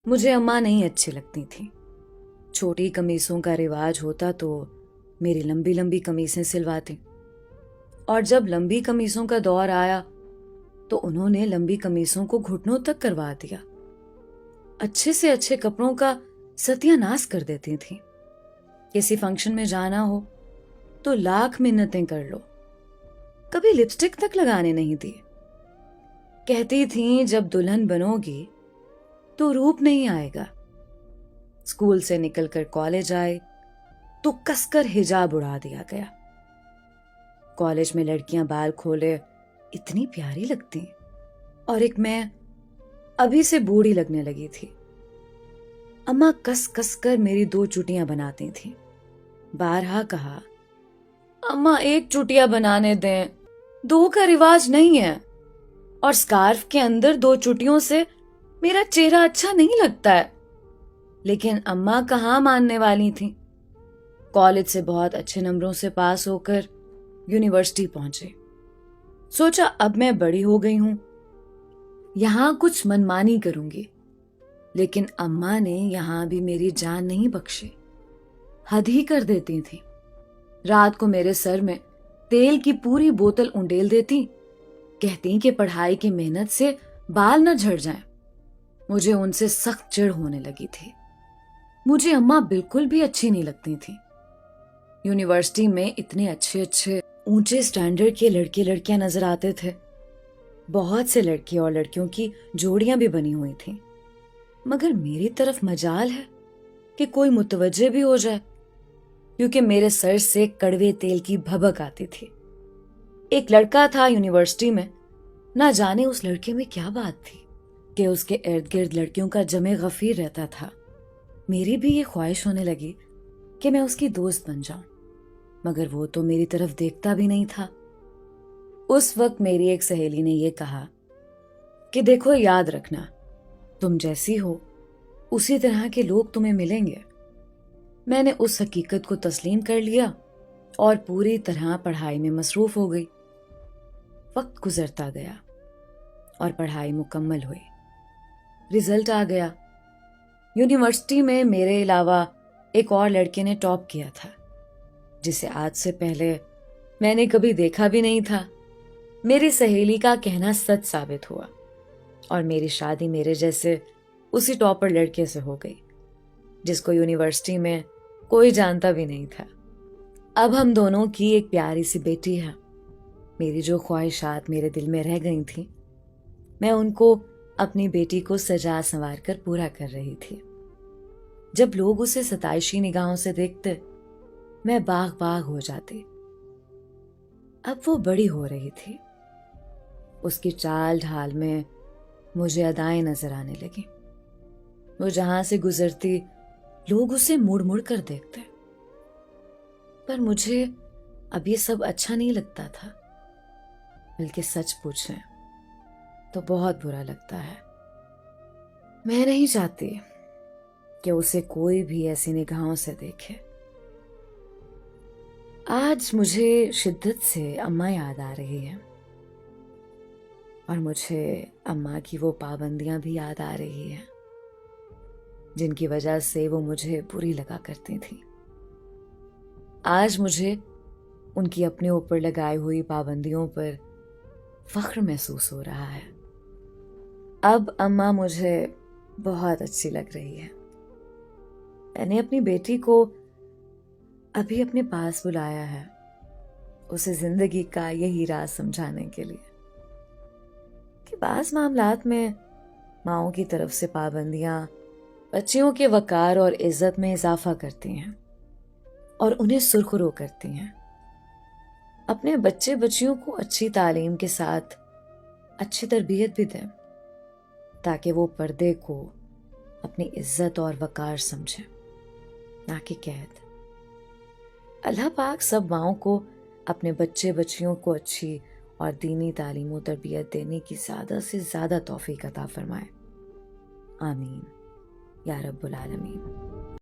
مجھے اماں نہیں اچھی لگتی تھیں. چھوٹی قمیصوں کا رواج ہوتا تو میری لمبی لمبی قمیصیں سلواتی، اور جب لمبی قمیصوں کا دور آیا تو انہوں نے لمبی قمیصوں کو گھٹنوں تک کروا دیا. اچھے سے اچھے کپڑوں کا ستیہ ناش کر دیتی تھیں. کسی فنکشن میں جانا ہو تو لاکھ منتیں کر لو، کبھی لپسٹک تک لگانے نہیں دی. کہتی تھیں جب دلہن بنو گی تو روپ نہیں آئے گا. اسکول سے نکل کر کالج آئے تو کس کر حجاب اڑا دیا گیا. کالج میں لڑکیاں بال کھولے اتنی پیاری لگتی، اور ایک میں ابھی سے بوڑھی لگنے لگی تھی. اماں کس کس کر میری 2 چٹیاں بناتی تھیں. بارہا کہا، اماں 1 چٹیا بنانے دیں، 2 کا رواج نہیں ہے، اور سکارف کے اندر 2 چٹیوں سے میرا چہرہ اچھا نہیں لگتا ہے. لیکن اماں کہاں ماننے والی تھیں. کالج سے بہت اچھے نمبروں سے پاس ہو کر یونیورسٹی پہنچے. سوچا اب میں بڑی ہو گئی ہوں، یہاں کچھ منمانی کروں گی. لیکن اماں نے یہاں بھی میری جان نہیں بخشی، حد ہی کر دیتی تھی. رات کو میرے سر میں تیل کی پوری بوتل انڈیل دیتی، کہتی کہ پڑھائی کی محنت سے بال نہ جھڑ جائیں. مجھے ان سے سخت چڑ ہونے لگی تھی. مجھے اماں بالکل بھی اچھی نہیں لگتی تھی. یونیورسٹی میں اتنے اچھے اچھے اونچے سٹینڈرڈ کے لڑکے لڑکیاں نظر آتے تھے. بہت سے لڑکے اور لڑکیوں کی جوڑیاں بھی بنی ہوئی تھیں، مگر میری طرف مجال ہے کہ کوئی متوجہ بھی ہو جائے، کیونکہ میرے سر سے کڑوے تیل کی بھبک آتی تھی. ایک لڑکا تھا یونیورسٹی میں، نہ جانے اس لڑکے میں کیا بات تھی کہ اس کے ارد گرد لڑکیوں کا جمع غفیر رہتا تھا. میری بھی یہ خواہش ہونے لگی کہ میں اس کی دوست بن جاؤں، مگر وہ تو میری طرف دیکھتا بھی نہیں تھا. اس وقت میری ایک سہیلی نے یہ کہا کہ دیکھو، یاد رکھنا، تم جیسی ہو اسی طرح کے لوگ تمہیں ملیں گے. میں نے اس حقیقت کو تسلیم کر لیا اور پوری طرح پڑھائی میں مصروف ہو گئی. وقت گزرتا گیا اور پڑھائی مکمل ہوئی. رزلٹ آ گیا. یونیورسٹی میں میرے علاوہ ایک اور لڑکے نے ٹاپ کیا تھا، جسے آج سے پہلے میں نے کبھی دیکھا بھی نہیں تھا. میری سہیلی کا کہنا سچ ثابت ہوا، اور میری شادی میرے جیسے اسی ٹاپر لڑکے سے ہو گئی، جس کو یونیورسٹی میں کوئی جانتا بھی نہیں تھا. اب ہم دونوں کی ایک پیاری سی بیٹی ہے. میری جو خواہشات میرے دل میں رہ گئی تھیں، میں ان کو اپنی بیٹی کو سجا سنوار کر پورا کر رہی تھی. جب لوگ اسے ستائشی نگاہوں سے دیکھتے، میں باغ باغ ہو جاتی. اب وہ بڑی ہو رہی تھی. اس کی چال ڈھال میں مجھے ادائیں نظر آنے لگی. وہ جہاں سے گزرتی لوگ اسے مڑ مڑ کر دیکھتے، پر مجھے اب یہ سب اچھا نہیں لگتا تھا، بلکہ سچ پوچھیں تو بہت برا لگتا ہے. میں نہیں چاہتی کہ اسے کوئی بھی ایسی نگاہوں سے دیکھے. آج مجھے شدت سے اماں یاد آ رہی ہے، اور مجھے اماں کی وہ پابندیاں بھی یاد آ رہی ہیں جن کی وجہ سے وہ مجھے بری لگا کرتی تھیں. آج مجھے ان کی اپنے اوپر لگائی ہوئی پابندیوں پر فخر محسوس ہو رہا ہے. اب اماں مجھے بہت اچھی لگ رہی ہے. میں نے اپنی بیٹی کو ابھی اپنے پاس بلایا ہے، اسے زندگی کا یہی راز سمجھانے کے لیے کہ بعض معاملات میں ماؤں کی طرف سے پابندیاں بچیوں کے وقار اور عزت میں اضافہ کرتی ہیں اور انہیں سرخرو کرتی ہیں. اپنے بچے بچیوں کو اچھی تعلیم کے ساتھ اچھی تربیت بھی دیں، تاکہ وہ پردے کو اپنی عزت اور وقار سمجھیں، نہ کہ قید. اللہ پاک سب ماؤں کو اپنے بچے بچیوں کو اچھی اور دینی تعلیم و تربیت دینے کی زیادہ سے زیادہ توفیق عطا فرمائے. آمین یا رب العالمین.